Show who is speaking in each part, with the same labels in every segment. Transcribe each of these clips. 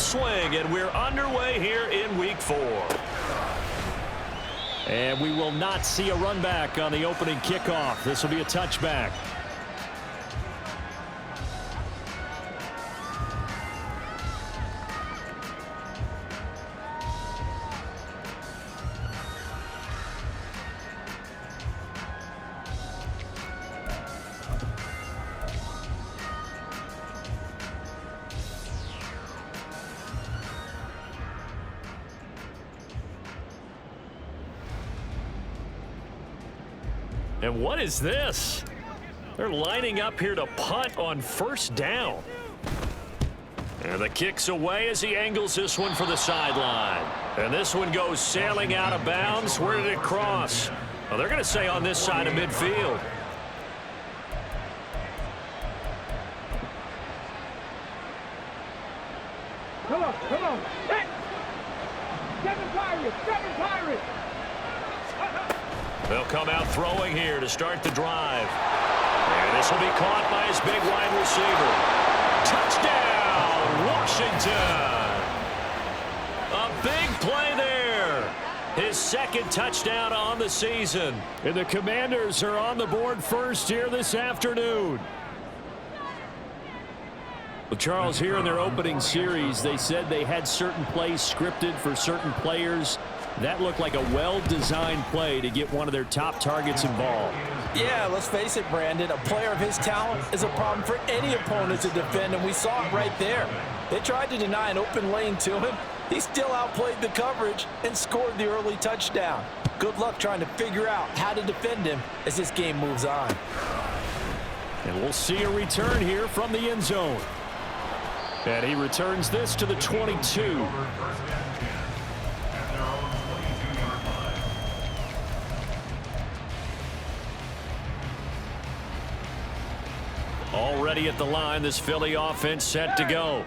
Speaker 1: swing, and we're underway here in Week 4. And we will not see a run back on the opening kickoff. This will be a touchback. And what is this? They're lining up here to punt on first down. And the kick's away as he angles this one for the sideline. And this one goes sailing out of bounds. Where did it cross? Well, they're going to say on this side of midfield.
Speaker 2: Come on. Hit! Seven Pirates!
Speaker 1: They'll come out throwing here to start the drive. And this will be caught by his big wide receiver. Touchdown, Washington! A big play there. His second touchdown on the season. And the Commanders are on the board first here this afternoon. Well, Charles, here in their opening series, they said they had certain plays scripted for certain players. That looked like a well-designed play to get one of their top targets involved.
Speaker 3: Yeah, let's face it, Brandon. A player of his talent is a problem for any opponent to defend, and we saw it right there. They tried to deny an open lane to him. He still outplayed the coverage and scored the early touchdown. Good luck trying to figure out how to defend him as this game moves on.
Speaker 1: And we'll see a return here from the end zone. And he returns this to the 22. Already at the line, this Philly offense set to go.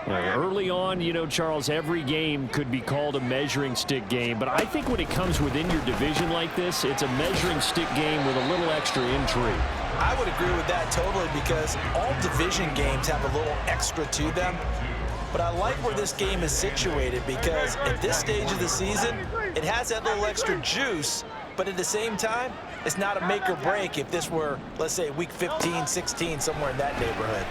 Speaker 1: Early on, you know, Charles, every game could be called a measuring stick game, but I think when it comes within your division like this, it's a measuring stick game with a little extra intrigue.
Speaker 3: I would agree with that totally, because all division games have a little extra to them. But I like where this game is situated, because at this stage of the season, it has that little extra juice, but at the same time, it's not a make or break if this were, let's say, week 15, 16, somewhere in that neighborhood.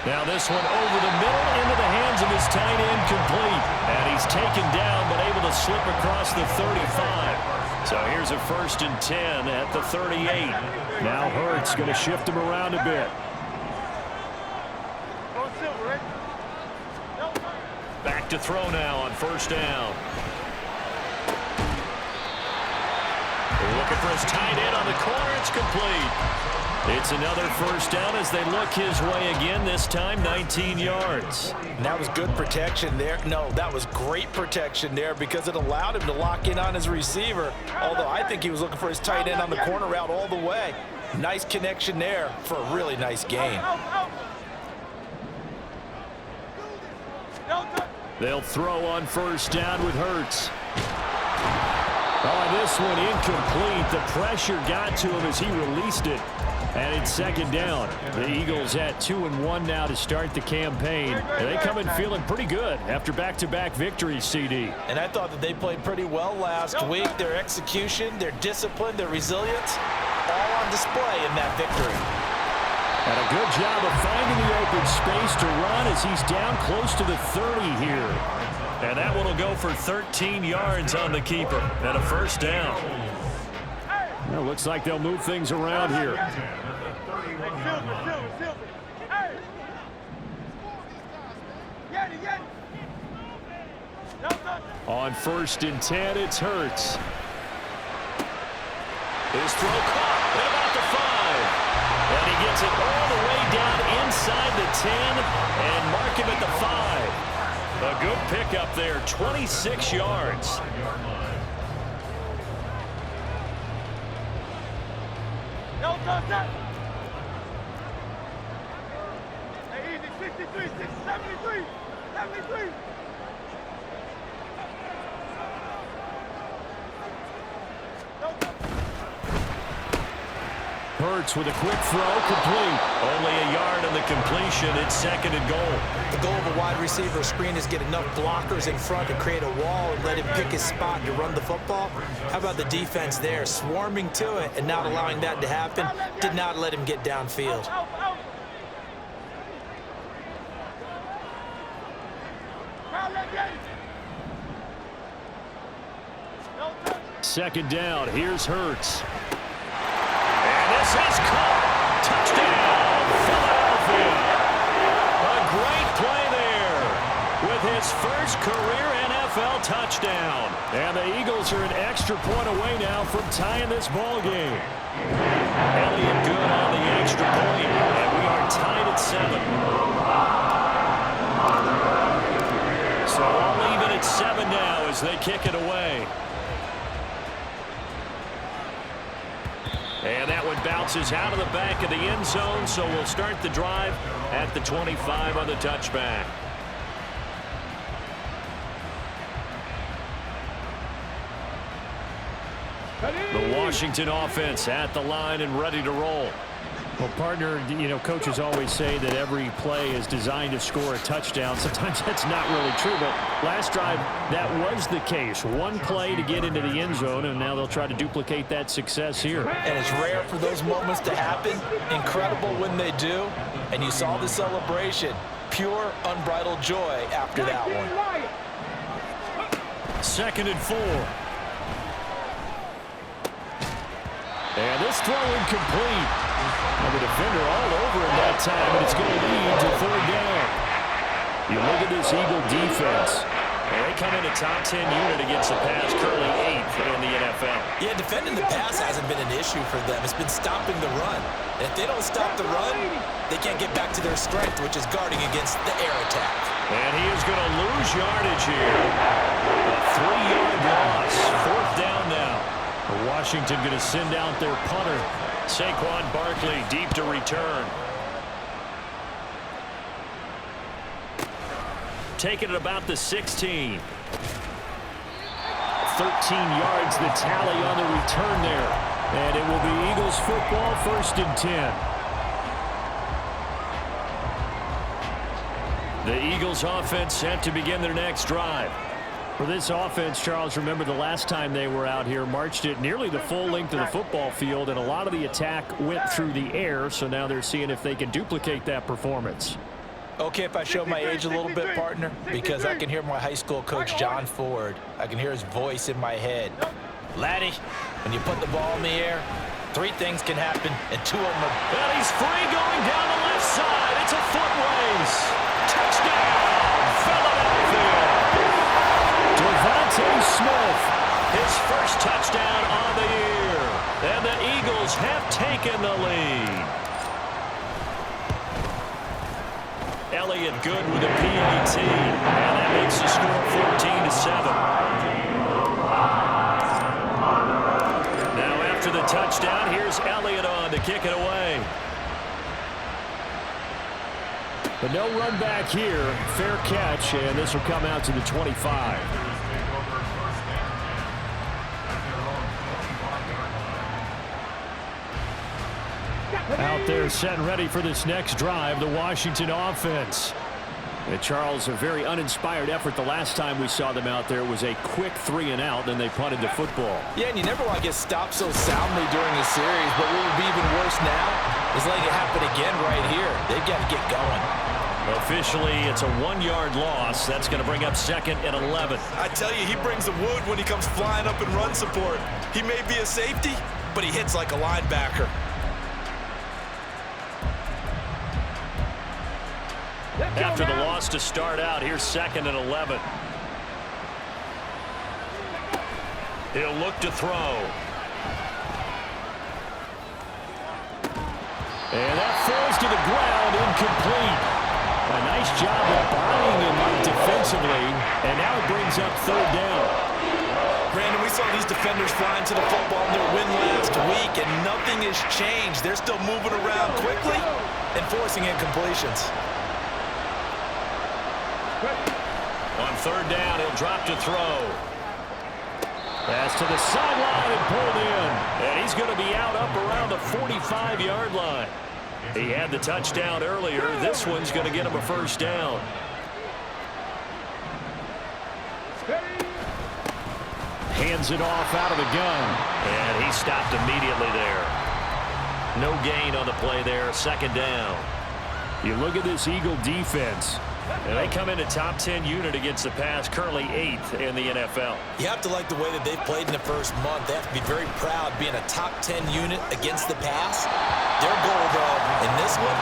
Speaker 1: Now this one over the middle into the hands of his tight end, complete. And he's taken down but able to slip across the 35. So here's a 1st and 10 at the 38. Now Hurts going to shift him around a bit. Back to throw now on first down. Looking for his tight end on the corner. It's complete. It's another first down as they look his way again, this time 19 yards.
Speaker 3: And that was good protection there. No, that was great protection there, because it allowed him to lock in on his receiver, although I think he was looking for his tight end on the corner route all the way. Nice connection there for a really nice gain.
Speaker 1: They'll throw on first down with Hurts. Oh, this one incomplete. The pressure got to him as he released it. And it's second down. The Eagles at 2-1 now to start the campaign. And they come in feeling pretty good after back-to-back victories, CD.
Speaker 3: And I thought that they played pretty well last week. Their execution, their discipline, their resilience, all on display in that victory.
Speaker 1: And a good job of finding the open space to run as he's down close to the 30 here. And that one will go for 13 yards on the keeper and a first down. Well, looks like they'll move things around here. On 1st and 10, it's Hurts. His throw caught at about the 5. And he gets it all the way down inside the 10 and mark him at the 5. A good pickup there, 26 yards.
Speaker 2: Hey, easy, 63, 73, 73.
Speaker 1: Hurts with a quick throw, complete. Only a yard on the completion. It's 2nd and goal.
Speaker 3: The goal of a wide receiver screen is get enough blockers in front to create a wall and let him pick his spot to run the football. How about the defense there, swarming to it and not allowing that to happen? Did not let him get downfield.
Speaker 1: 2nd down. Here's Hurts. And this is caught. Touchdown, Philadelphia. A great play there with his first career NFL touchdown. And the Eagles are an extra point away now from tying this ball game. Elliott good on the extra point, and we are tied at 7. So all even at 7 now as they kick it away. And that one bounces out of the back of the end zone, so we'll start the drive at the 25 on the touchback. The Washington offense at the line and ready to roll. Well, partner, you know, coaches always say that every play is designed to score a touchdown. Sometimes that's not really true, but last drive, that was the case. One play to get into the end zone, and now they'll try to duplicate that success here.
Speaker 3: And it's rare for those moments to happen. Incredible when they do. And you saw the celebration. Pure, unbridled joy after that one.
Speaker 1: 2nd and 4. And this throw incomplete. And the defender all over him that time, but it's going to lead to 3rd down. You look at this Eagle defense. And they come in a top 10 unit against the pass, currently 8th in the NFL.
Speaker 3: Yeah, defending the pass hasn't been an issue for them. It's been stopping the run. And if they don't stop the run, they can't get back to their strength, which is guarding against the air attack.
Speaker 1: And he is going to lose yardage here. A 3-yard loss. 4th down now. Washington going to send out their punter. Saquon Barkley deep to return. Taking it about the 16. 13 yards the tally on the return there. And it will be Eagles football, 1st and 10. The Eagles offense set to begin their next drive. For this offense, Charles, remember the last time they were out here, marched it nearly the full length of the football field, and a lot of the attack went through the air, so now they're seeing if they can duplicate that performance.
Speaker 3: Okay, if I show my age a little bit, partner, because I can hear my high school coach, John Ford. I can hear his voice in my head. Laddie, when you put the ball in the air, 3 things can happen, and 2 of them are...
Speaker 1: And he's free going down the left side. It's a foot race. Touchdown, Philadelphia. Devontae Smith, his first touchdown on the year. And the Eagles have taken the lead. Elliott good with a PAT. And that makes the score 14-7. Now after the touchdown, here's Elliott on to kick it away. But no run back here. Fair catch, and this will come out to the 25. Out there set and ready for this next drive, the Washington offense. And Charles, a very uninspired effort the last time we saw them out there. It was a quick 3-and-out, then they punted the football.
Speaker 3: Yeah, and you never want to get stopped so soundly during a series, but what would be even worse now is letting it happen again right here. They've got to get going.
Speaker 1: Officially, it's a 1-yard loss. That's going to bring up 2nd and 11.
Speaker 4: I tell you, he brings the wood when he comes flying up in run support. He may be a safety, but he hits like a linebacker.
Speaker 1: After the loss to start out, here's 2nd and 11. He'll look to throw. And that falls to the ground, incomplete. A nice job of bodying him up defensively, and now it brings up 3rd down.
Speaker 4: Brandon, we saw these defenders flying to the football in their win last week, and nothing has changed. They're still moving around quickly and forcing incompletions.
Speaker 1: On 3rd down, he'll drop to throw. Pass to the sideline and pulled in. And he's going to be out up around the 45-yard line. He had the touchdown earlier. This one's going to get him a first down. Hands it off out of the gun. And he stopped immediately there. No gain on the play there. Second down. You look at this Eagle defense. And they come in a top 10 unit against the pass, currently 8th in the NFL.
Speaker 3: You have to like the way that they've played in the first month. They have to be very proud being a top 10 unit against the pass. Their goal, though, in this one,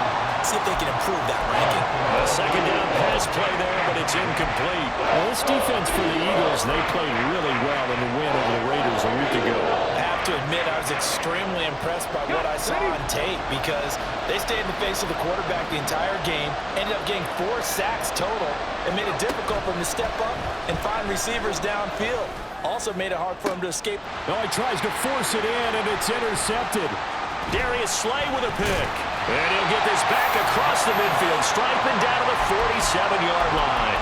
Speaker 3: see if they can improve that ranking.
Speaker 1: A second down pass play there, but it's incomplete. Well, this defense for the Eagles, they played really well in the win over the Raiders a week ago.
Speaker 3: I have to admit, I was extremely impressed by what I saw on tape because they stayed in the face of the quarterback the entire game, ended up getting 4 sacks total, and made it difficult for him to step up and find receivers downfield. Also made it hard for him to escape.
Speaker 1: Oh, he tries to force it in, and it's intercepted. Darius Slay with a pick. And he'll get this back across the midfield stripe and down to the 47-yard line.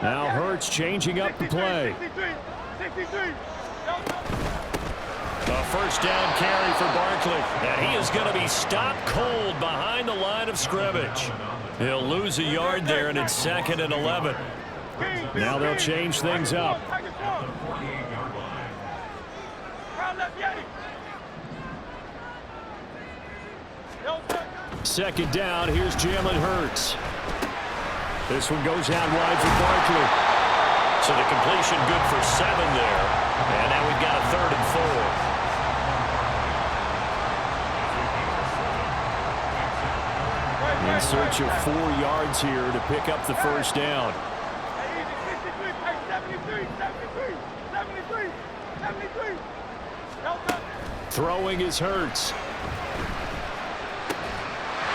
Speaker 1: Now Hurts changing up the play.
Speaker 2: 63.
Speaker 1: A first down carry for Barkley. And he is going to be stopped cold behind the line of scrimmage. He'll lose a yard there, and it's 2nd and 11. Now they'll change things up. Second down, here's Jalen Hurts. This one goes out wide for Barkley. So the completion good for 7 there. And now we've got a 3rd and 4. In search of 4 yards here to pick up the first down.
Speaker 2: 73.
Speaker 1: Throwing is Hurts.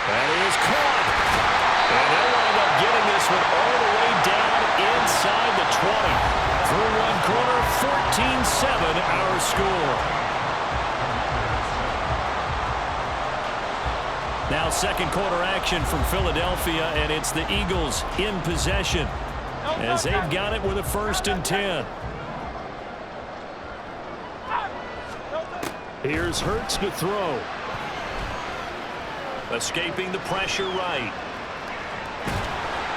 Speaker 1: That is caught. And they'll wind up getting this one all the way down inside the 20. Through one quarter, 14-7 our score. Now second quarter action from Philadelphia, and it's the Eagles in possession as they've got it with a 1st and 10. Here's Hurts to throw. Escaping the pressure right.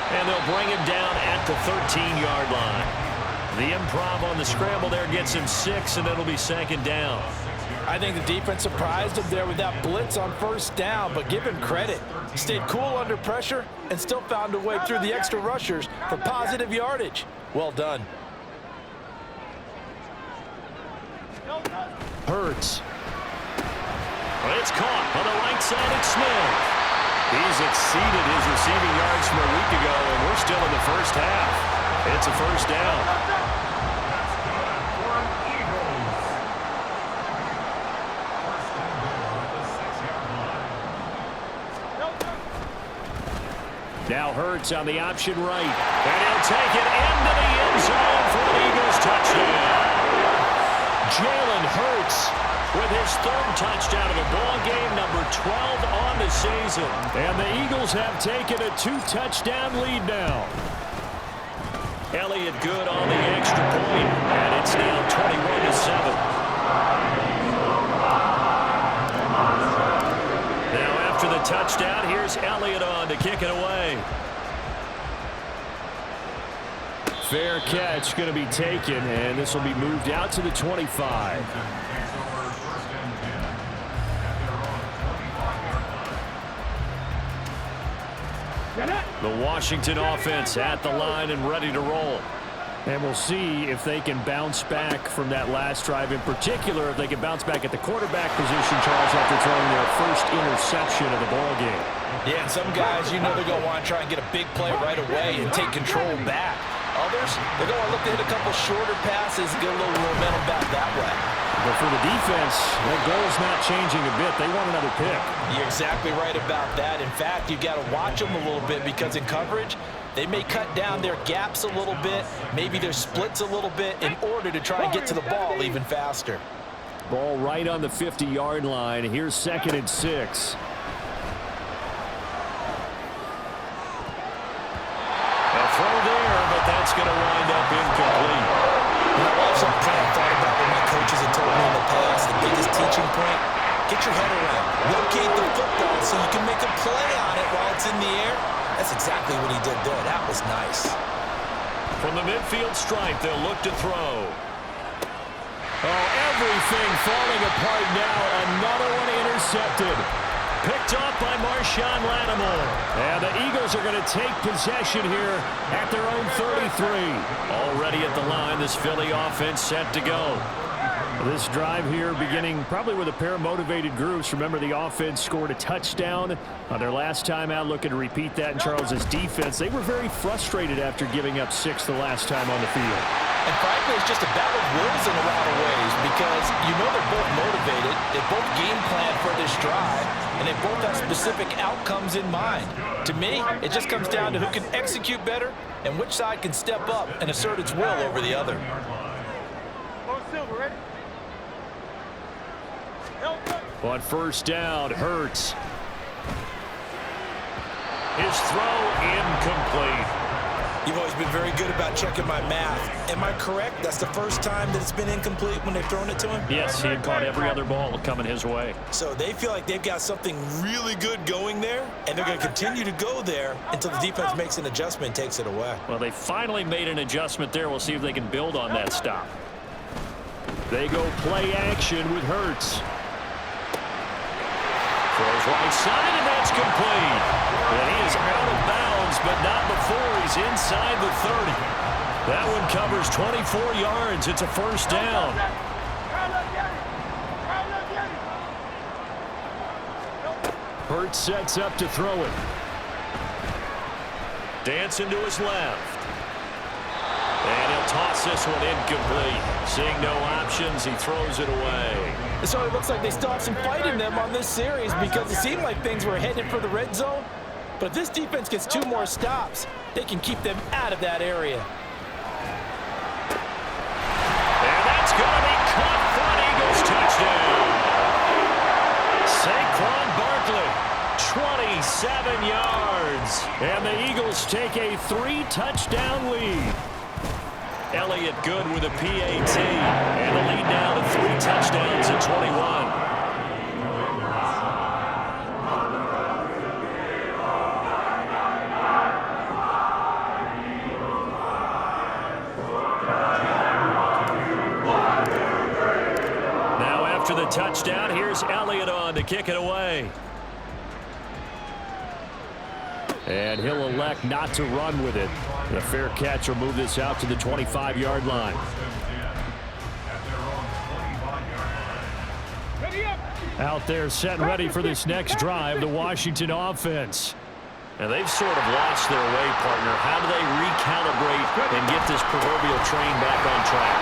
Speaker 1: And they'll bring him down at the 13-yard line. The improv on the scramble there gets him 6, and it'll be 2nd down.
Speaker 3: I think the defense surprised him there with that blitz on first down, but give him credit. He stayed cool under pressure and still found a way through the extra rushers for positive yardage. Well done.
Speaker 1: Hurts. It's caught on the right side of Smith. He's exceeded his receiving yards from a week ago, and we're still in the first half. It's a first down. Now Hurts on the option right. And he'll take it into the end zone for the Eagles touchdown. Jalen Hurts with his 3rd touchdown of the ball game, number 12 on the season. And the Eagles have taken a 2-touchdown lead now. Elliott good on the extra point, and it's now 21-7. Now after the touchdown, here's Elliott on to kick it away. Fair catch going to be taken, and this will be moved out to the 25. The Washington offense at the line and ready to roll. And we'll see if they can bounce back from that last drive, in particular if they can bounce back at the quarterback position, Charles, after throwing their first interception of the ball game.
Speaker 3: Yeah, and some guys, you know they're going to want to try and get a big play right away and take control back. Others, they're going to look to hit a couple shorter passes and get a little momentum back that way.
Speaker 1: But for the defense, that goal's not changing a bit. They want another pick.
Speaker 3: You're exactly right about that. In fact, you've got to watch them a little bit because in coverage, they may cut down their gaps a little bit, maybe their splits a little bit in order to try and get to the ball even faster.
Speaker 1: Ball right on the 50-yard line. Here's 2nd and 6. A throw there, but that's going to wind up incomplete.
Speaker 3: Something I thought about what my coaches have told me in the past, the biggest teaching point, get your head around. Locate the football so you can make a play on it while it's in the air. That's exactly what he did there. That was nice.
Speaker 1: From the midfield stripe, they'll look to throw. Oh, everything falling apart now. Another one intercepted. Picked off by Marshawn Lattimore. And the Eagles are going to take possession here at their own 33. Already at the line, this Philly offense set to go. This drive here beginning probably with a pair of motivated groups. Remember, the offense scored a touchdown on their last time out, looking to repeat that in Charles's defense. They were very frustrated after giving up 6 the last time on the field.
Speaker 3: And frankly, it's just a battle of wills in a lot of ways because you know they're both motivated, they both game plan for this drive, and they both have specific outcomes in mind. To me, it just comes down to who can execute better and which side can step up and assert its will over the other.
Speaker 1: On first down, Hurts. His throw incomplete.
Speaker 3: You've always been very good about checking my math. Am I correct? That's the first time that it's been incomplete when they've thrown it to him?
Speaker 1: Yes, he had caught every other ball coming his way.
Speaker 3: So they feel like they've got something really good going there, and they're going to continue to go there until the defense makes an adjustment and takes it away.
Speaker 1: Well, they finally made an adjustment there. We'll see if they can build on that stop. They go play action with Hurts. Throws right side, and that's complete. And he is out of bounds, but not before he's inside the 30. That one covers 24 yards. It's a first down. Hurts sets up to throw it. Dancing to his left. And he'll toss this one incomplete. Seeing no options, he throws it away.
Speaker 3: So it looks like they still have some fight in them on this series because it seemed like things were headed for the red zone. But if this defense gets 2 more stops, they can keep them out of that area.
Speaker 1: And that's going to be caught for an Eagles touchdown. Saquon Barkley, 27 yards. And the Eagles take a 3-touchdown lead. Elliott good with a PAT. And the lead now to 3 touchdowns at 21. Now after the touchdown, here's Elliott on to kick it away. And he'll elect not to run with it. The fair catch will move this out to the 25-yard line. Out there set and ready for this next drive, the Washington offense. And they've sort of lost their way, partner. How do they recalibrate and get this proverbial train back on track?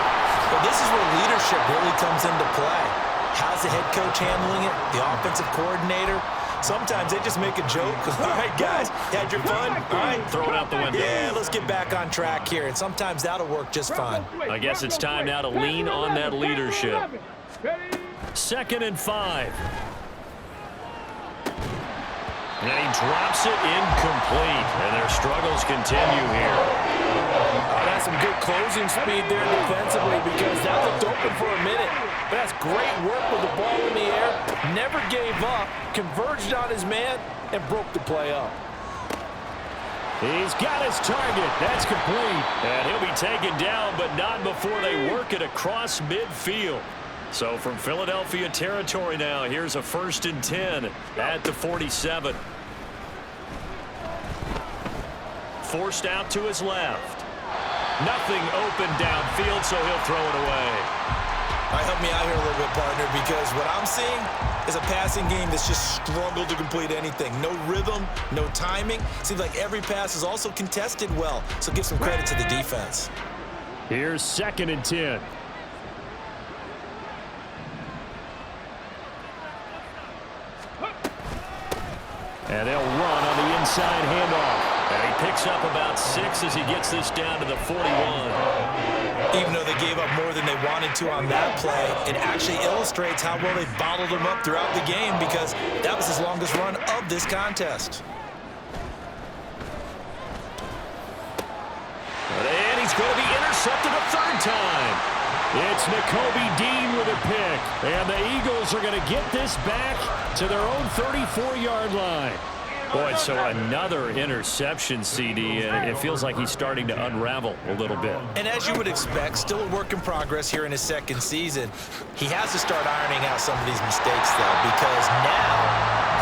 Speaker 3: Well, this is where leadership really comes into play. How's the head coach handling it? The offensive coordinator? Sometimes they just make a joke. All right, guys, you had your fun? All right,
Speaker 1: throw it out the window.
Speaker 3: Yeah, let's get back on track here. And sometimes that'll work just fine.
Speaker 1: I guess it's time now to lean on that leadership. 2nd and 5. And he drops it incomplete. And their struggles continue here.
Speaker 3: That's some good closing speed there defensively because that looked open for a minute. But that's great work with the ball in the air. Never gave up, converged on his man, and broke the play up.
Speaker 1: He's got his target. That's complete. And he'll be taken down, but not before they work it across midfield. So from Philadelphia territory now, here's a 1st and 10 at the 47. Forced out to his left. Nothing open downfield, so he'll throw it away.
Speaker 3: All right, help me out here a little bit, partner, because what I'm seeing is a passing game that's just struggled to complete anything. No rhythm, no timing. Seems like every pass is also contested well, so give some credit to the defense.
Speaker 1: Here's 2nd and 10. And they'll run on the inside handoff. And he picks up about 6 as he gets this down to the 41.
Speaker 3: Even though they gave up more than they wanted to on that play, it actually illustrates how well they bottled them up throughout the game because that was his longest run of this contest.
Speaker 1: And he's going to be intercepted a third time. It's Nakobe Dean with a pick. And the Eagles are going to get this back to their own 34-yard line. Boy, so another interception, CD, and it feels like he's starting to unravel a little bit.
Speaker 3: And as you would expect, still a work in progress here in his second season. He has to start ironing out some of these mistakes, though, because now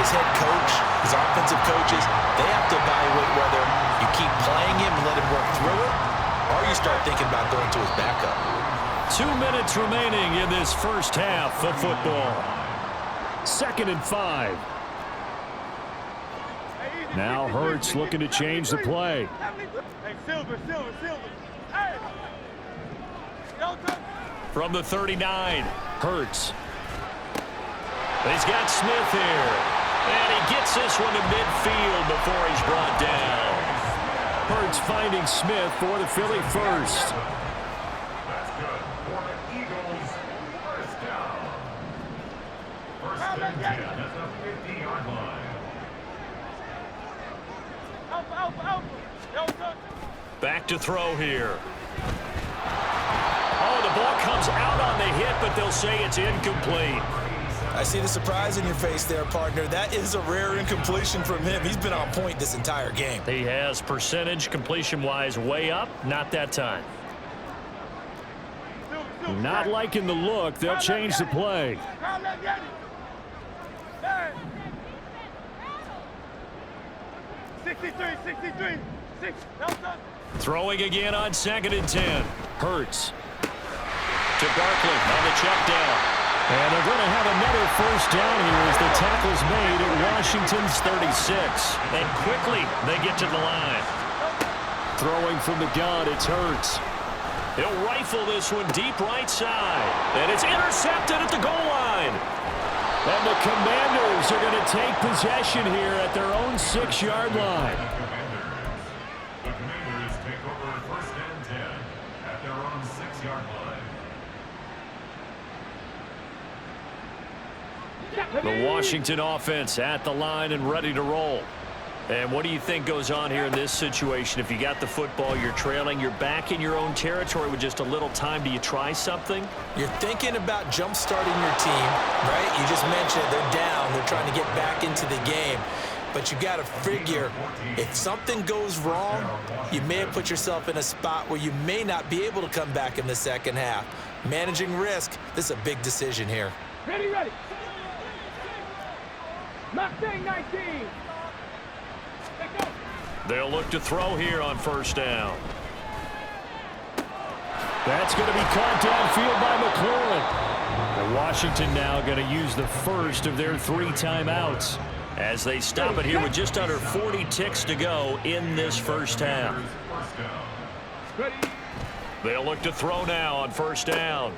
Speaker 3: his head coach, his offensive coaches, they have to evaluate whether you keep playing him and let him work through it, or you start thinking about going to his backup.
Speaker 1: 2 minutes remaining in this first half of football. 2nd and 5. Now Hurts looking to change the play.
Speaker 2: Hey, Silver. Hey!
Speaker 1: From the 39, Hurts. He's got Smith here. And he gets this one to midfield before he's brought down. Hurts finding Smith for the Philly first.
Speaker 5: That's good for the Eagles. First down. First and 10 at the 50-yard line.
Speaker 1: Back to throw here. Oh, the ball comes out on the hit, but they'll say it's incomplete.
Speaker 3: I see the surprise in your face there, partner. That is a rare incompletion from him. He's been on point this entire game.
Speaker 1: He has percentage completion-wise way up, not that time. Not liking the look. They'll change the play.
Speaker 2: Hey! 63. 6.
Speaker 1: Throwing again on 2nd and 10. Hurts. To Barkley on the check down. And they're going to have another first down here as the tackle's made at Washington's 36. And quickly they get to the line. Throwing from the gun, it's Hurts. He'll rifle this one deep right side. And it's intercepted at the goal line. And the Commanders are going to take possession here at their own 6-yard line.
Speaker 5: The Commanders take over first and 10 at their own 6-yard line.
Speaker 1: The Washington offense at the line and ready to roll. And what do you think goes on here in this situation? If you got the football, you're trailing, you're back in your own territory with just a little time. Do you try something?
Speaker 3: You're thinking about jump-starting your team, right? You just mentioned they're down. They're trying to get back into the game. But you got to figure, if something goes wrong, you may have put yourself in a spot where you may not be able to come back in the second half. Managing risk, this is a big decision here.
Speaker 2: Ready. Mustang 19.
Speaker 1: They'll look to throw here on first down. That's going to be caught downfield by McLaurin. And Washington now going to use the first of their 3 timeouts as they stop it here with just under 40 ticks to go in this first half. They'll look to throw now on first down.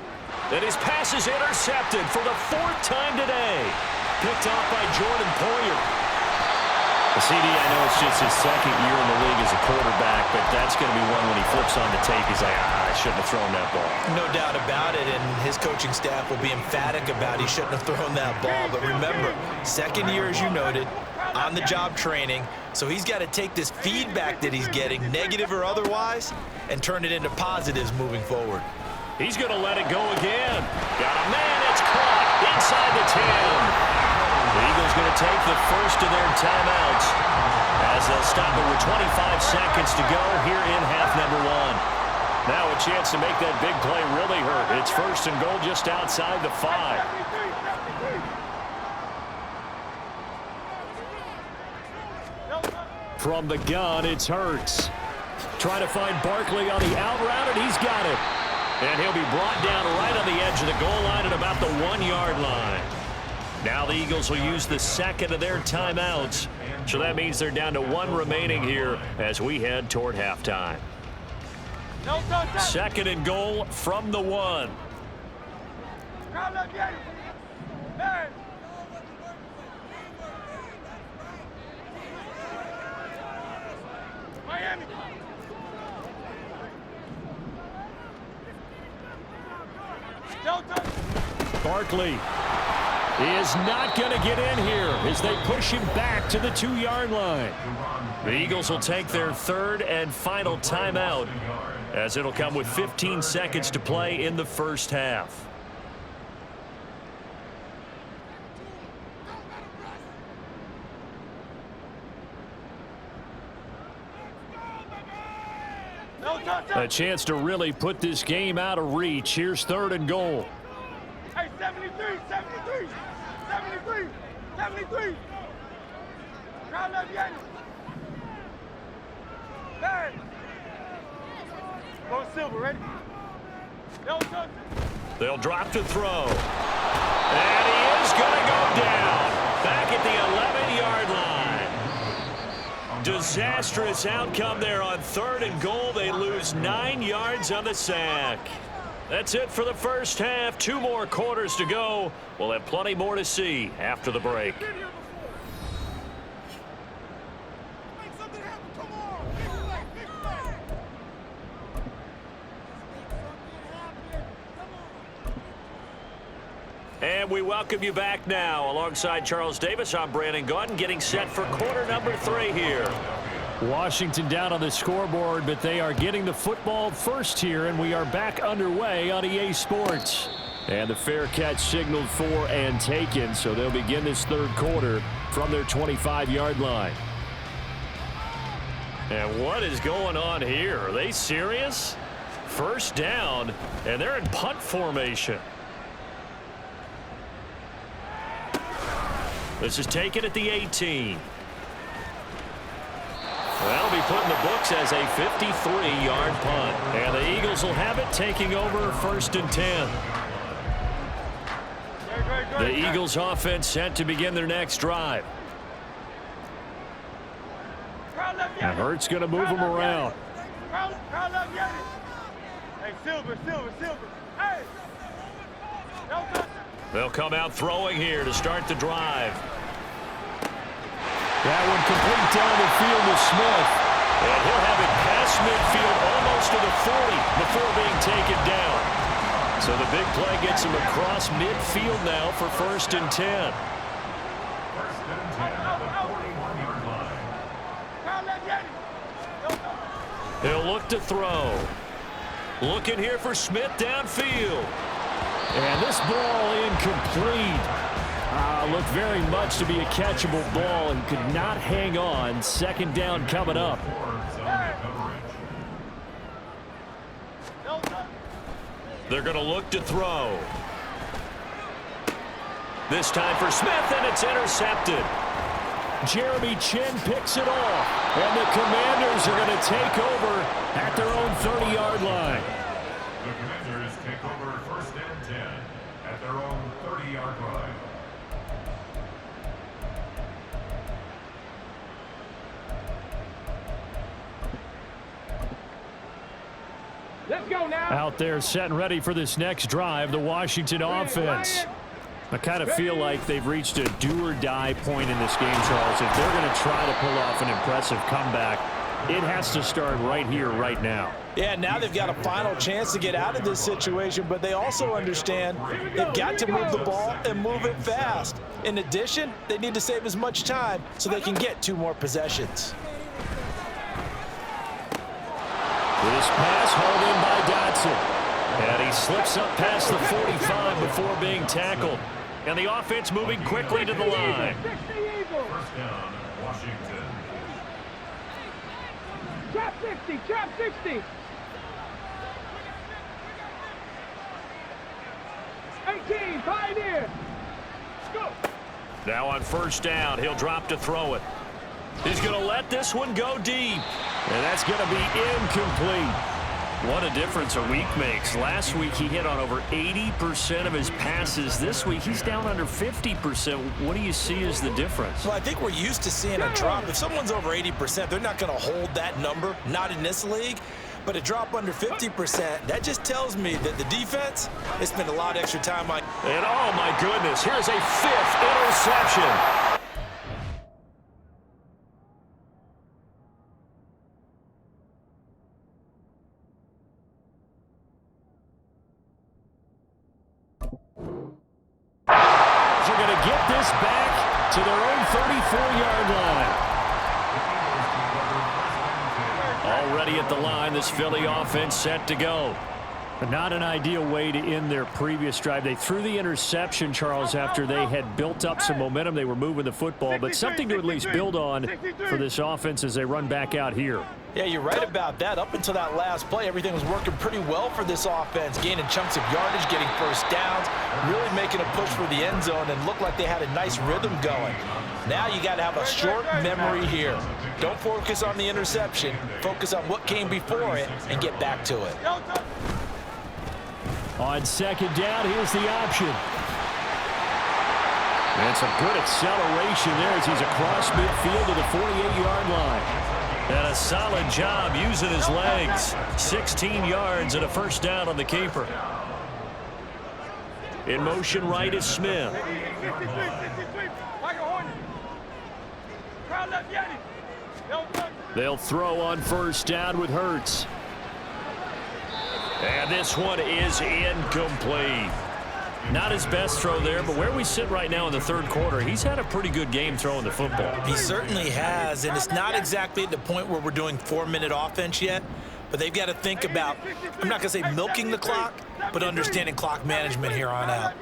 Speaker 1: And his pass is intercepted for the 4th time today. Picked off by Jordan Poyer. CD, I know it's just his 2nd year in the league as a quarterback, but that's going to be one when he flips on the tape. He's like, I shouldn't have thrown that ball.
Speaker 3: No doubt about it, and his coaching staff will be emphatic about he shouldn't have thrown that ball. But remember, 2nd year, as you noted, on-the-job training, so he's got to take this feedback that he's getting, negative or otherwise, and turn it into positives moving forward.
Speaker 1: He's going to let it go again. Got a man, it's caught inside the 10. The Eagles going to take the first of their timeouts as they'll stop it with 25 seconds to go here in half number 1. Now a chance to make that big play really hurt. It's 1st and goal just outside the 5. From the gun, it's Hurts. Trying to find Barkley on the out route, and he's got it. And he'll be brought down right on the edge of the goal line at about the 1-yard line. Now the Eagles will use the 2nd of their timeouts. So that means they're down to 1 remaining here as we head toward halftime. 2nd and goal from the 1.
Speaker 2: Miami.
Speaker 1: Barkley is not going to get in here as they push him back to the 2-yard line. The Eagles will take their third and final timeout as it'll come with 15 seconds to play in the first half. A chance to really put this game out of reach. Here's 3rd and goal.
Speaker 2: Hey, 73, 73, 73, 73. Crowd left Yanni. Hey. Go Silver, ready? No touch.
Speaker 1: They'll drop to throw. And he is going to go down. Back at the 11-yard line. Disastrous outcome there on 3rd and goal. They lose 9 yards on the sack. That's it for the first half. 2 more quarters to go. We'll have plenty more to see after the break. And we welcome you back now. Alongside Charles Davis, I'm Brandon Gaudin, getting set for quarter number 3 here. Washington down on the scoreboard, but they are getting the football first here, and we are back underway on EA Sports. And the fair catch signaled for and taken, so they'll begin this 3rd quarter from their 25-yard line. And what is going on here? Are they serious? First down, and they're in punt formation. This is taken at the 18. That'll be put in the books as a 53-yard punt. And the Eagles will have it, taking over 1st and 10. The Eagles offense set to begin their next drive. And Hurts going to move them around.
Speaker 2: Hey, Silver, Silver, Silver. Hey!
Speaker 1: They'll come out throwing here to start the drive. That one complete down the field to Smith. And he'll have it past midfield almost to the 40 before being taken down. So the big play gets him across midfield now for 1st and 10.
Speaker 5: 1st and 10 at the 41-yard line.
Speaker 1: He'll look to throw. Looking here for Smith downfield. And this ball incomplete. Looked very much to be a catchable ball and could not hang on. 2nd down coming up. They're going to look to throw. This time for Smith, and it's intercepted. Jeremy Chin picks it off. And the Commanders are going to take over at their own 30-yard line.
Speaker 5: The Commanders take over 1st and 10 at their own 30-yard line.
Speaker 2: Let's go now.
Speaker 1: Out there set and ready for this next drive, the Washington offense. I kind of feel like they've reached a do-or-die point in this game, Charles. If they're going to try to pull off an impressive comeback, it has to start right here, right now.
Speaker 3: Yeah, now they've got a final chance to get out of this situation, but they also understand they've got to move the ball and move it fast. In addition, they need to save as much time so they can get 2 more possessions.
Speaker 1: This pass hauled in by Dotson. And he slips up past the 45 before being tackled. And the offense moving quickly to the line.
Speaker 5: 1st down, Washington.
Speaker 2: Trap 60, trap 60. 18, Pioneer. Go.
Speaker 1: Now on 1st down, he'll drop to throw it. He's going to let this one go deep. And that's going to be incomplete. What a difference a week makes. Last week he hit on over 80% of his passes. This week he's down under 50%. What do you see as the difference?
Speaker 3: Well, I think we're used to seeing a drop. If someone's over 80%, they're not going to hold that number, not in this league. But a drop under 50%, that just tells me that the defense has spent a lot of extra time on.
Speaker 1: And oh my goodness, here's a 5th interception. to get this back to their own 34-yard line. Already at the line, this Philly offense set to go. But not an ideal way to end their previous drive. They threw the interception, Charles, after they had built up some momentum. They were moving the football, but something to at least build on for this offense as they run back out here.
Speaker 3: Yeah, you're right about that. Up until that last play, everything was working pretty well for this offense, gaining chunks of yardage, getting first downs, really making a push for the end zone, and looked like they had a nice rhythm going. Now you got to have a short memory here. Don't focus on the interception. Focus on what came before it and get back to it.
Speaker 1: On second down, here's the option. And some good acceleration there as he's across midfield to the 48-yard line. And a solid job using his legs. 16 yards and a first down on the keeper. In motion right is Smith. They'll throw on first down with Hurts. And this one is incomplete. Not his best throw there, but where we sit right now in the third quarter, he's had a pretty good game throwing the football.
Speaker 3: He certainly has, and it's not exactly at the point where we're doing 4-minute offense yet, but they've got to think about, I'm not going to say milking the clock, but understanding clock management here on out.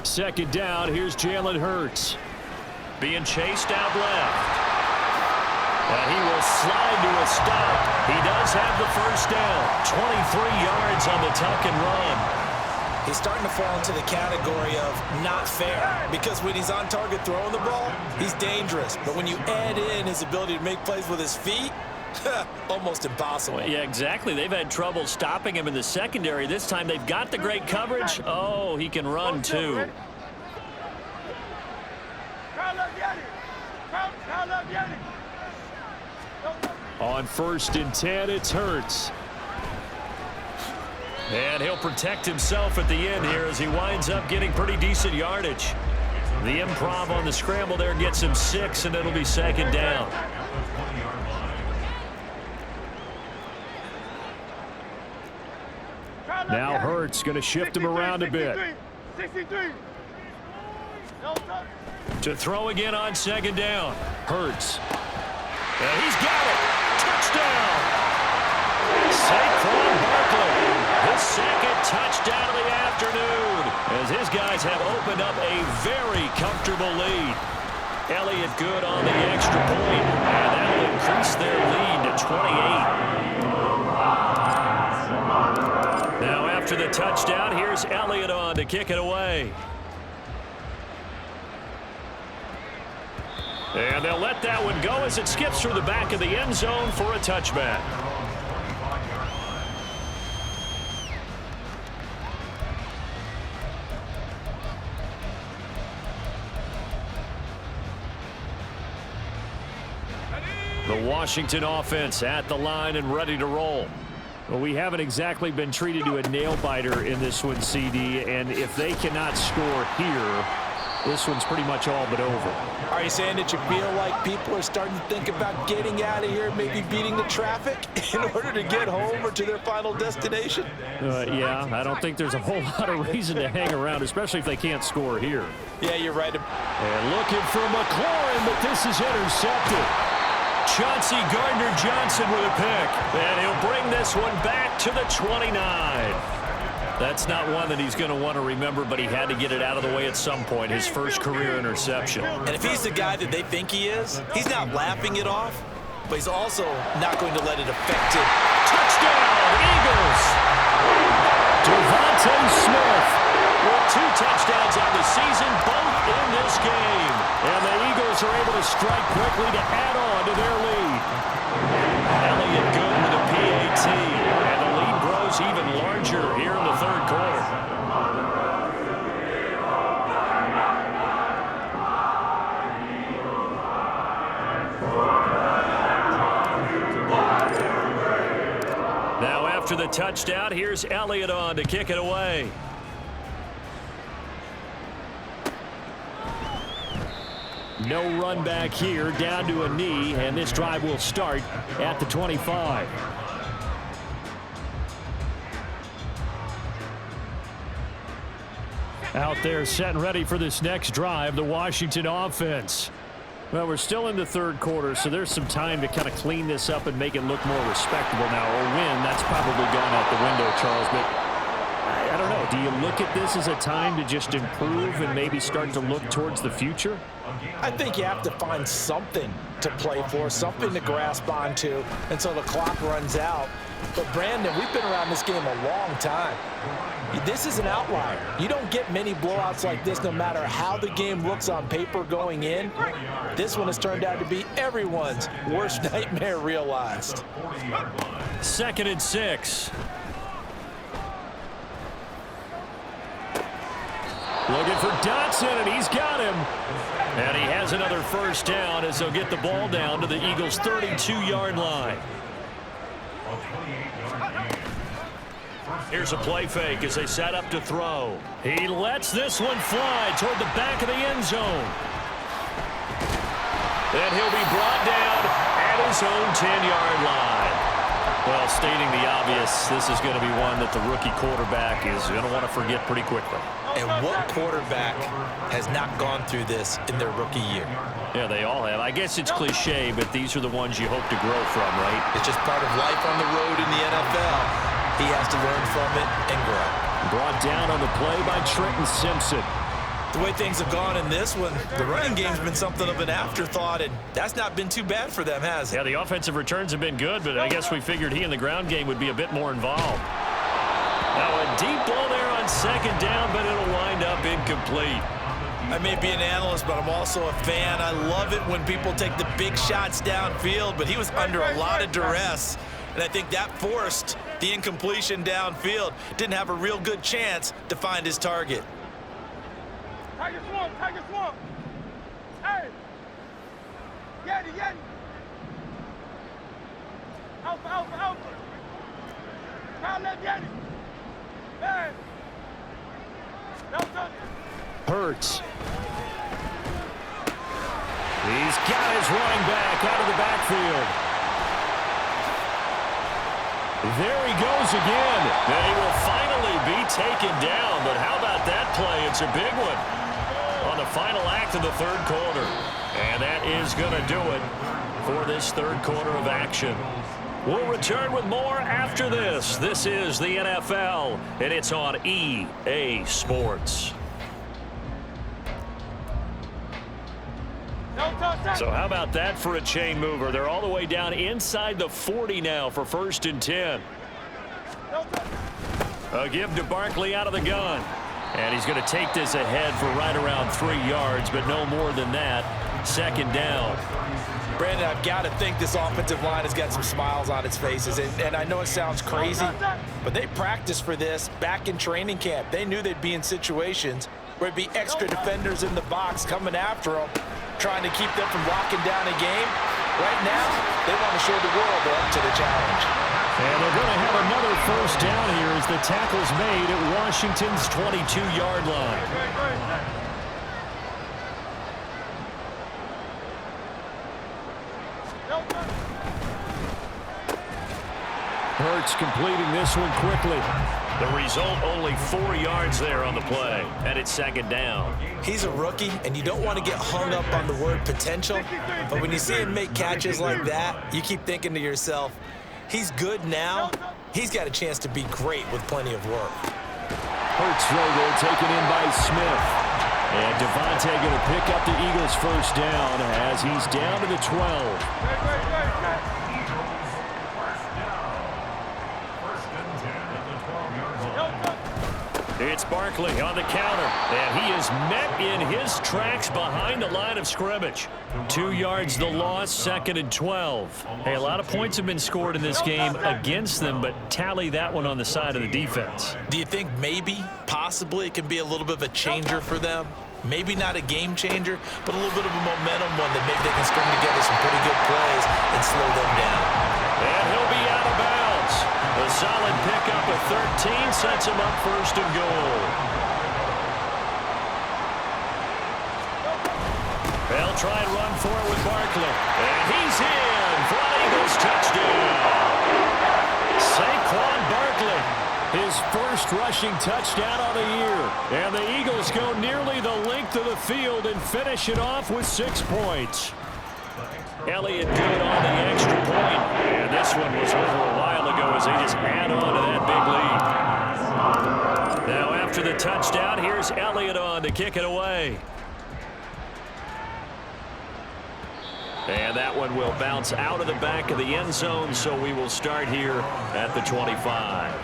Speaker 1: Second down, here's Jalen Hurts. Being chased out left. And he will slide to a stop. He does have the first down. 23 yards on the tuck and run.
Speaker 3: He's starting to fall into the category of not fair, because when he's on target throwing the ball, he's dangerous. But when you add in his ability to make plays with his feet, almost impossible.
Speaker 1: Well, yeah, exactly. They've had trouble stopping him in the secondary. This time they've got the great coverage. Oh, he can run too. On first and 10, it's Hurts. And he'll protect himself at the end here as he winds up getting pretty decent yardage. The improv on the scramble there gets him 6, and it'll be second down. Now Hurts going to shift him around a bit. To throw again on second down. Hurts. And he's got it. Touchdown. Saquon Barkley. His second touchdown of the afternoon as his guys have opened up a very comfortable lead. Elliott good on the extra point, and that will increase their lead to 28. Now after the touchdown, here's Elliott on to kick it away. And they'll let that one go as it skips through the back of the end zone for a touchback. The Washington offense at the line and ready to roll. Well, we haven't exactly been treated to a nail-biter in this one, CD, and if they cannot score here, this one's pretty much all but over.
Speaker 3: Are you saying that you feel like people are starting to think about getting out of here, maybe beating the traffic in order to get home or to their final destination?
Speaker 1: Yeah, I don't think there's a whole lot of reason to hang around, especially if they can't score here.
Speaker 3: Yeah, you're right.
Speaker 1: And looking for McLaurin, but this is intercepted. Chauncey Gardner-Johnson with a pick, and he'll bring this one back to the 29. That's not one that he's going to want to remember, but he had to get it out of the way at some point, his first career interception.
Speaker 3: And if he's the guy that they think he is, he's not laughing it off, but he's also not going to let it affect him.
Speaker 1: Touchdown, Eagles! Devontae Smith with 2 touchdowns on the season, both in this game. And the Eagles are able to strike quickly to add on to their lead. Elliott good with a PAT, and the lead grows even larger here in the third quarter. Now after the touchdown, here's Elliott on to kick it away. No run back here, down to a knee, and this drive will start at the 25. Out there set and ready for this next drive, the Washington offense. Well, we're still in the third quarter, so there's some time to kind of clean this up and make it look more respectable now. Or win, that's probably gone out the window, Charles. But I don't know. Do you look at this as a time to just improve and maybe start to look towards the future?
Speaker 3: I think you have to find something to play for, something to grasp onto until the clock runs out. But, Brandon, we've been around this game a long time. This is an outlier. You don't get many blowouts like this no matter how the game looks on paper going in. This one has turned out to be everyone's worst nightmare realized.
Speaker 1: 2nd and 6. Looking for Dotson, and he's got him. And he has another first down as they'll get the ball down to the Eagles' 32-yard line. Here's a play fake as they set up to throw. He lets this one fly toward the back of the end zone. Then he'll be brought down at his own 10-yard line. Well, stating the obvious, this is going to be one that the rookie quarterback is going to want to forget pretty quickly.
Speaker 3: And what quarterback has not gone through this in their rookie year?
Speaker 1: Yeah, they all have. I guess it's cliche, but these are the ones you hope to grow from, right?
Speaker 3: It's just part of life on the road in the NFL. He has to learn from it and grow.
Speaker 1: Brought down on the play by Trenton Simpson.
Speaker 3: The way things have gone in this one, the running game's been something of an afterthought, and that's not been too bad for them, has it?
Speaker 1: Yeah, the offensive returns have been good, but I guess we figured he in the ground game would be a bit more involved. Now a deep ball there on 2nd down, but it'll wind up incomplete.
Speaker 3: I may be an analyst, but I'm also a fan. I love it when people take the big shots downfield, but he was under a lot of duress, and I think that forced the incompletion downfield. Didn't have a real good chance to find his target.
Speaker 2: Tiger swamp, tiger swamp. Hey. Yeti, Yeti. Alpha, alpha, alpha. Kyle left Yeti. Hey. No touch.
Speaker 1: Hurts. He's got his running back out of the backfield. There he goes again. And he will finally be taken down. But how about that play? It's a big one on the final act of the third quarter. And that is going to do it for this third quarter of action. We'll return with more after this. This is the NFL, and it's on EA Sports. So how about that for a chain mover? They're all the way down inside the 40 now for 1st and 10. A give to Barkley out of the gun. And he's going to take this ahead for right around 3 yards, but no more than that. 2nd down.
Speaker 3: Brandon, I've got to think this offensive line has got some smiles on its faces. And I know it sounds crazy, but they practiced for this back in training camp. They knew they'd be in situations where it'd be extra defenders in the box coming after them, trying to keep them from locking down a game. Right now, they want to show the world they're up to the challenge.
Speaker 1: And they're going to have another first down here as the tackle's made at Washington's 22-yard line. Hurts completing this one quickly. The result, only 4 yards there on the play, and it's 2nd down.
Speaker 3: He's a rookie, and you don't want to get hung up on the word potential, but when you see him make catches like that, you keep thinking to yourself, he's good now. He's got a chance to be great with plenty of work.
Speaker 1: Hurts throw there taken in by Smith. And Devontae going to pick up the Eagles' first down as he's down to the 12. It's Barkley on the counter, and he is met in his tracks behind the line of scrimmage. 2 yards the loss, 2nd and 12. Hey, a lot of points have been scored in this game against them, but tally that one on the side of the defense.
Speaker 3: Do you think maybe, possibly, it can be a little bit of a changer for them? Maybe not a game changer, but a little bit of a momentum one that maybe they can string together some pretty good plays and slow them down.
Speaker 1: And he'll be out of bounds. A solid pickup of 13 sets him up 1st and goal. They'll try and run for it with Barkley. And he's in for an Eagles touchdown. Saquon Barkley, his first rushing touchdown on the year. And the Eagles go nearly the length of the field and finish it off with 6 points. Elliott good on the extra point. And this one was over a while ago as they just add on to that big lead. Now after the touchdown, here's Elliott on to kick it away. And that one will bounce out of the back of the end zone, so we will start here at the 25.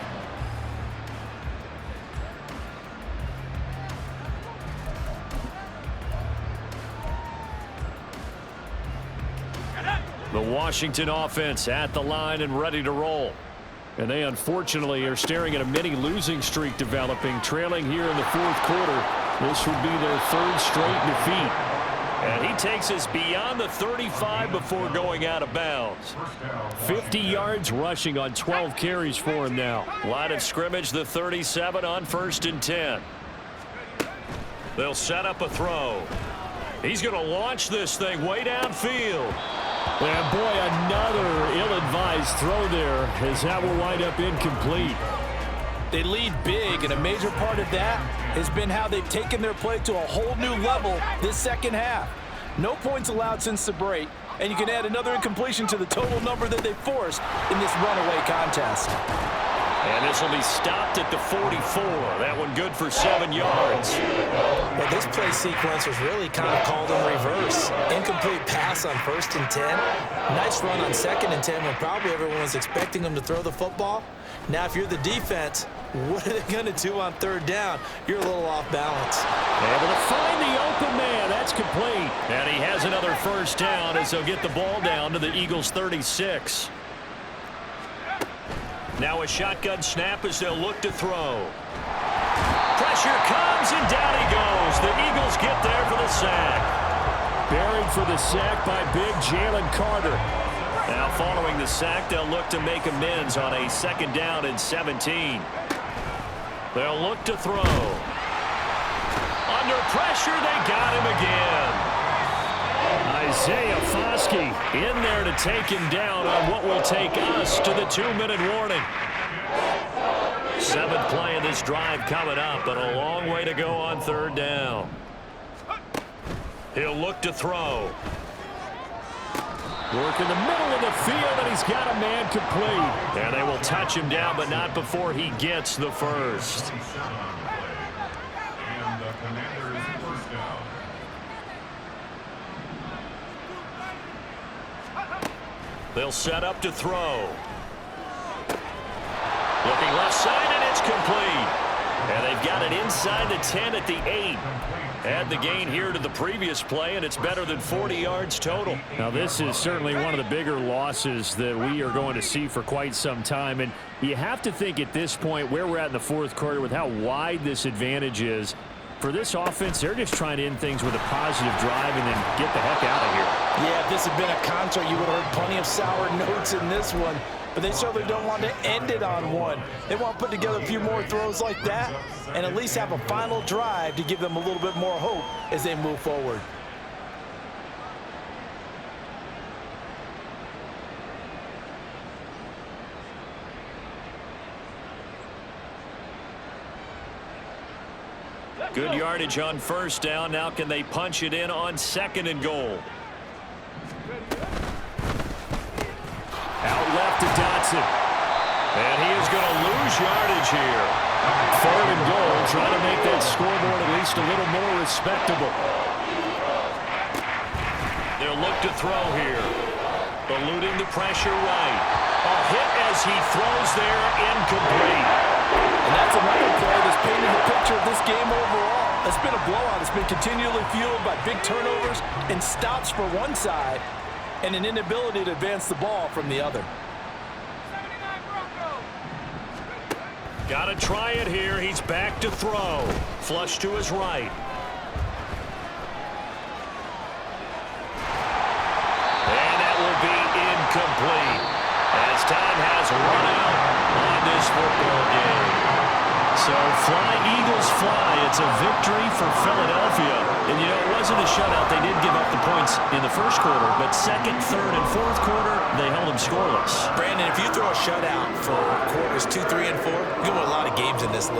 Speaker 1: The Washington offense at the line and ready to roll. And they unfortunately are staring at a mini losing streak developing, trailing here in the fourth quarter. This would be their 3rd straight defeat. And he takes us beyond the 35 before going out of bounds. 50 yards rushing on 12 carries for him now. Line of scrimmage, the 37 on 1st and 10. They'll set up a throw. He's going to launch this thing way downfield. And boy, another ill-advised throw there as that will wind up incomplete.
Speaker 3: They lead big, and a major part of that has been how they've taken their play to a whole new level this second half. No points allowed since the break, and you can add another incompletion to the total number that they forced in this runaway contest.
Speaker 1: And this will be stopped at the 44. That one good for 7 yards.
Speaker 3: Well, this play sequence was really kind of called in reverse. Incomplete pass on 1st and 10. Nice run on 2nd and 10 when probably everyone was expecting them to throw the football. Now, if you're the defense, what are they going to do on 3rd down? You're a little off balance.
Speaker 1: Able to find the open man. That's complete. And he has another 1st down as they'll get the ball down to the Eagles' 36. Now a shotgun snap as they'll look to throw. Pressure comes, and down he goes. The Eagles get there for the sack. Buried for the sack by big Jalen Carter. Now following the sack, they'll look to make amends on a 2nd down and 17. They'll look to throw. Under pressure, they got him again. Isaiah Foskey in there to take him down on what will take us to the 2-minute warning. 7th play of this drive coming up, but a long way to go on 3rd down. He'll look to throw. Work in the middle of the field, and he's got a man complete. And they will touch him down, but not before he gets the first.
Speaker 5: And the Commanders' 1st down.
Speaker 1: They'll set up to throw. Looking left side, and it's complete. And they've got it inside the 10 at the 8. Add the gain here to the previous play, and it's better than 40 yards total. Now, this is certainly one of the bigger losses that we are going to see for quite some time. And you have to think at this point where we're at in the fourth quarter with how wide this advantage is. For this offense, they're just trying to end things with a positive drive and then get the heck out of here.
Speaker 3: Yeah, if this had been a concert, you would have heard plenty of sour notes in this one. But they certainly don't want to end it on one. They want to put together a few more throws like that and at least have a final drive to give them a little bit more hope as they move forward.
Speaker 1: Good yardage on 1st down. Now can they punch it in on 2nd and goal? Out left to Dotson. And he is going to lose yardage here. 3rd and goal, trying to make that scoreboard at least a little more respectable. They'll look to throw here. Eluding the pressure right. A hit as he throws there, incomplete.
Speaker 3: And that's another play that's painting the picture of this game overall. It's been a blowout. It's been continually fueled by big turnovers and stops for one side and an inability to advance the ball from the other.
Speaker 1: Got to try it here. He's back to throw. Flush to his right. And that will be incomplete as time has run out on this football game. So fly, Eagles fly. It's a victory for Philadelphia. And, you know, it wasn't a shutout. They did give up the points in the first quarter, but second, third, and fourth quarter, they held them scoreless.
Speaker 3: Brandon, if you throw a shutout for quarters 2, 3, and 4, you win a lot of games in this league.